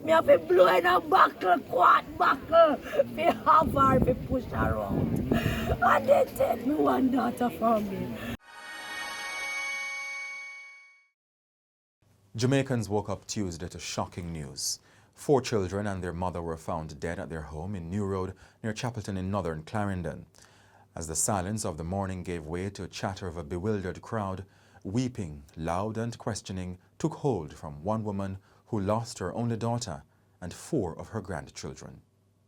Me have to blow in a buckle, quad buckle, fi have her, fi push her out. And they take me one daughter from me. Jamaicans woke up Tuesday to shocking news. 4 children and their mother were found dead at their home in New Road near Chapelton in northern Clarendon. As the silence of the morning gave way to chatter of a bewildered crowd, weeping, loud and questioning took hold from one woman who lost her only daughter and 4 of her grandchildren.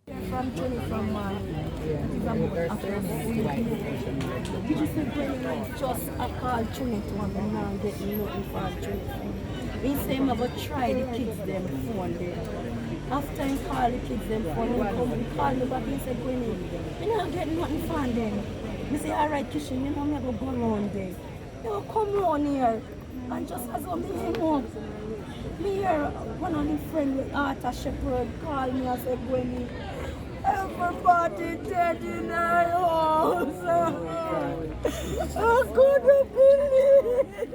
From Johnny from Did you say when just a call Johnny to him and now getting nothing from Johnny? He say him ever try the kids them phone there. After he call the kids them phone, he come and call me back and say, Gwenny, you not getting nothing from them. I say, all right, Kishawn, you know me go around there. You come round here. And just as I'm in home, me hear one of the friends with Arthur Shepherd call me and say, Gwenny, everybody dead in our house. I couldn't believe it.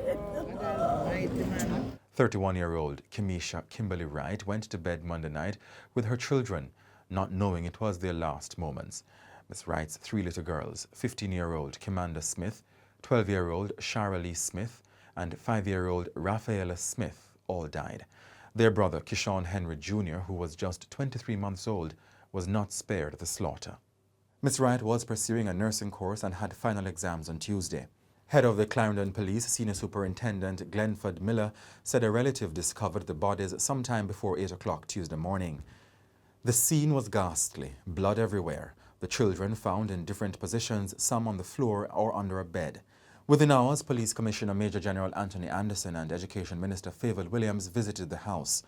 31-year-old Kemesha Kimberly Wright went to bed Monday night with her children, not knowing it was their last moments. Ms. Wright's 3 little girls, 15-year-old Kimanda Smith, 12-year-old Sharalee Smith, and 5-year-old Rafaela Smith all died. Their brother, Kishawn Henry Jr., who was just 23 months old, was not spared the slaughter. Ms. Wright was pursuing a nursing course and had final exams on Tuesday. Head of the Clarendon Police, Senior Superintendent Glenford Miller, said a relative discovered the bodies sometime before 8 o'clock Tuesday morning. The scene was ghastly, blood everywhere. The children found in different positions, some on the floor or under a bed. Within hours, Police Commissioner Major General Anthony Anderson and Education Minister Favour Williams visited the house.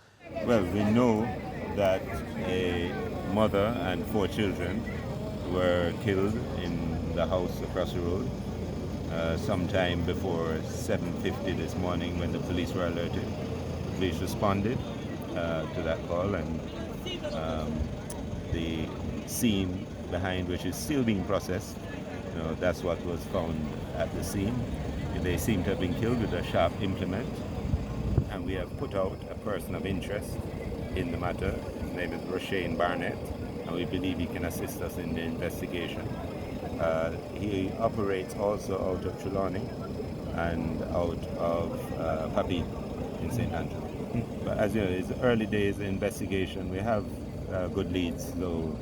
Well, we know that a mother and 4 children were killed in the house across the road sometime before 7:50 this morning when the police were alerted. The police responded to that call, and the scene behind which is still being processed, that's what was found at the scene. They seem to have been killed with a sharp implement, and we have put out a person of interest in the matter. His name is Rushane Barnett, and we believe he can assist us in the investigation. He operates also out of Trelawney and out of Papi in St. Andrew. But as you know, it's early days of investigation. We have good leads, so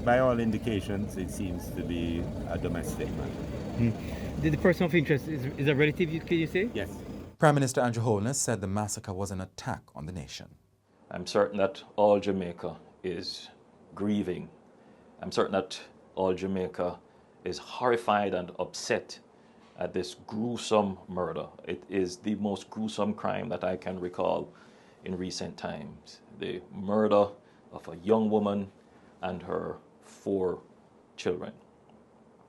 by all indications, it seems to be a domestic matter. The person of interest is a relative, can you say? Yes. Prime Minister Andrew Holness said the massacre was an attack on the nation. I'm certain that all Jamaica is grieving. I'm certain that all Jamaica is horrified and upset at this gruesome murder. It is the most gruesome crime that I can recall in recent times. The murder of a young woman and her 4 children.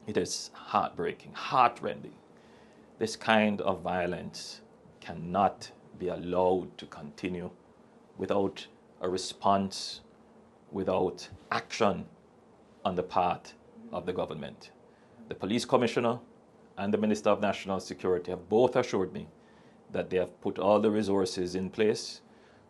It is heartbreaking, heartrending. This kind of violence cannot be allowed to continue without a response, without action on the part of the government. The police commissioner and the Minister of National Security have both assured me that they have put all the resources in place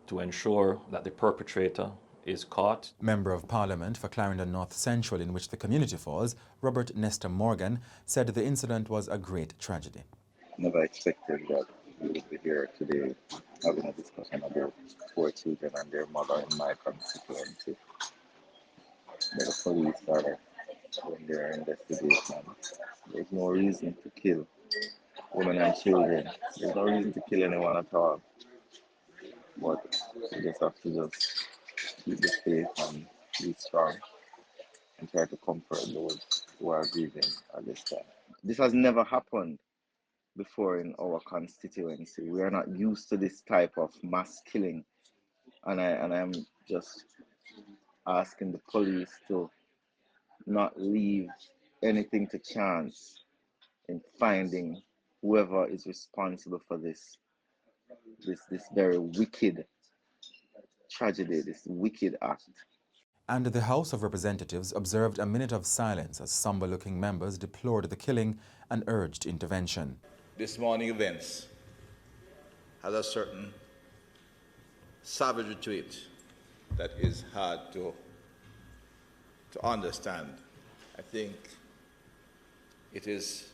to ensure that the perpetrator is caught. Member of Parliament for Clarendon North Central, in which the community falls, Robert Nestor Morgan, said the incident was a great tragedy. Never expected that we would be here today having a discussion about 4 children and their mother in my constituency. But the police are doing their investigation. There's no reason to kill women and children. There's no reason to kill anyone at all. But we just have to keep the faith and be strong and try to comfort those who are grieving at this time. This has never happened before in our constituency. We are not used to this type of mass killing, and I'm just asking the police to not leave anything to chance in finding whoever is responsible for this very wicked tragedy, this wicked act. And the House of Representatives observed a minute of silence as somber-looking members deplored the killing and urged intervention. This morning events has a certain savagery to it that is hard to understand. I think it is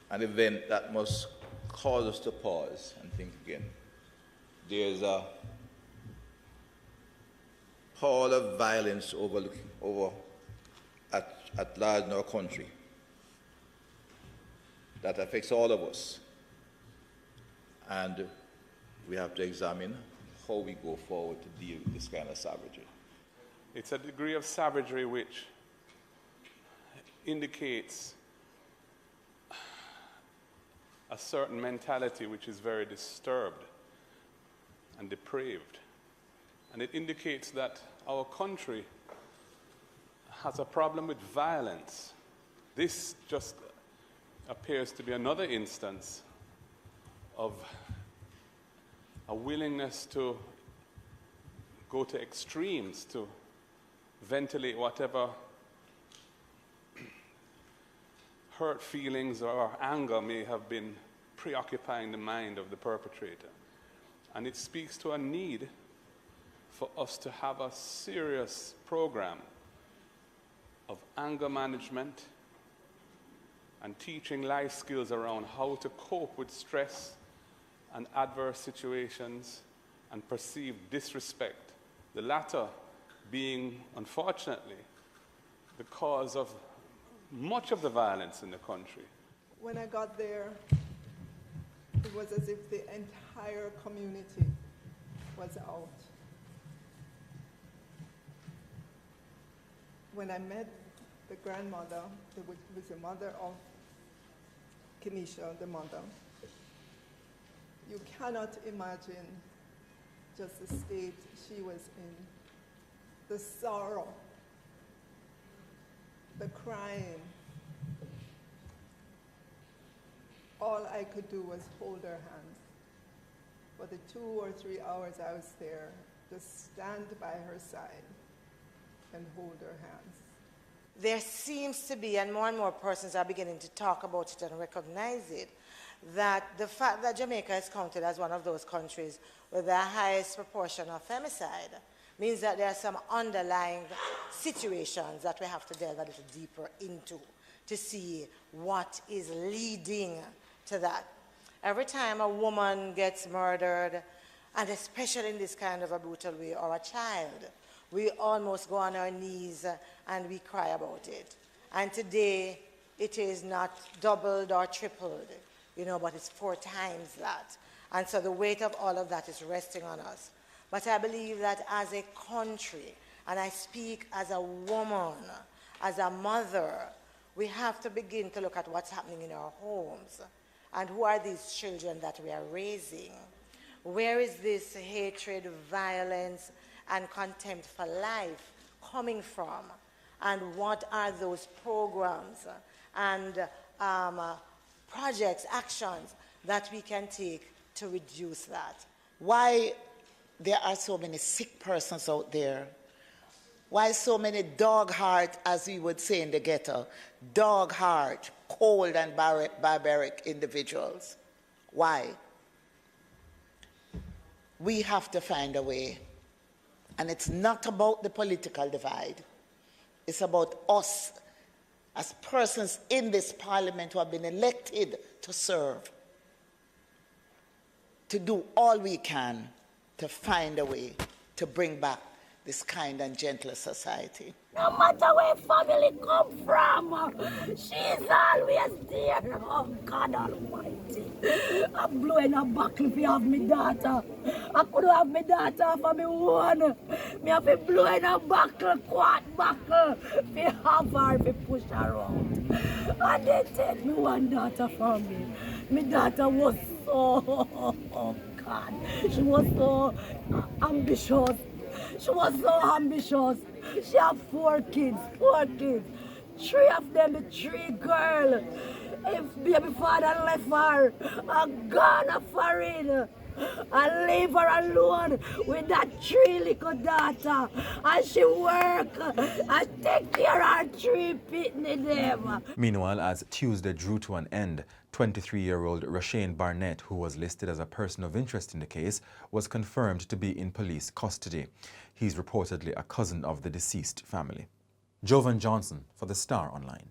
an event that must cause us to pause and think again. There's a pall of violence over at large in our country that affects all of us. And we have to examine how we go forward to deal with this kind of savagery. It's a degree of savagery which indicates a certain mentality which is very disturbed and depraved. And it indicates that our country has a problem with violence. This just appears to be another instance of a willingness to go to extremes to ventilate whatever hurt feelings or anger may have been preoccupying the mind of the perpetrator. And it speaks to a need for us to have a serious program of anger management and teaching life skills around how to cope with stress and adverse situations and perceived disrespect. The latter being, unfortunately, the cause of much of the violence in the country. When I got there, it was as if the entire community was out. When I met the grandmother, who was the mother of Kemesha, the mother, you cannot imagine just the state she was in, the sorrow, the crying. All I could do was hold her hands. For the 2 or 3 hours I was there, just stand by her side and hold her hands. There seems to be, and more persons are beginning to talk about it and recognize it, that the fact that Jamaica is counted as one of those countries with the highest proportion of femicide means that there are some underlying situations that we have to delve a little deeper into to see what is leading to that. Every time a woman gets murdered, and especially in this kind of a brutal way, or a child, we almost go on our knees and we cry about it. And today, it is not doubled or tripled, but it's 4 times that. And so the weight of all of that is resting on us. But I believe that as a country, and I speak as a woman, as a mother, we have to begin to look at what's happening in our homes. And who are these children that we are raising? Where is this hatred, violence, and contempt for life coming from? And what are those programs and projects, actions that we can take to reduce that? Why there are so many sick persons out there? Why so many dog heart, as we would say in the ghetto, dog heart, cold and barbaric individuals? Why? We have to find a way. And it's not about the political divide. It's about us as persons in this parliament who have been elected to serve, to do all we can to find a way to bring back this kind and gentler society. No matter where family come from, she's always there. Oh, God Almighty. I'm blowing a buckle if you have my daughter. I could have my daughter for me one. Me have to blow in a buckle, quad buckle, if you have her, if you push her out. And they take me one daughter from me. My daughter was so, oh God, she was so ambitious. She was so ambitious. She had 4 kids, 3 of them, the 3 girls. If baby father left her, I'm gonna for it. I leave her alone with that 3 little daughter. And she work and take care of her 3 pitney them. Meanwhile, as Tuesday drew to an end, 23-year-old Rushane Barnett, who was listed as a person of interest in the case, was confirmed to be in police custody. He's reportedly a cousin of the deceased family. Jovan Johnson for the Star Online.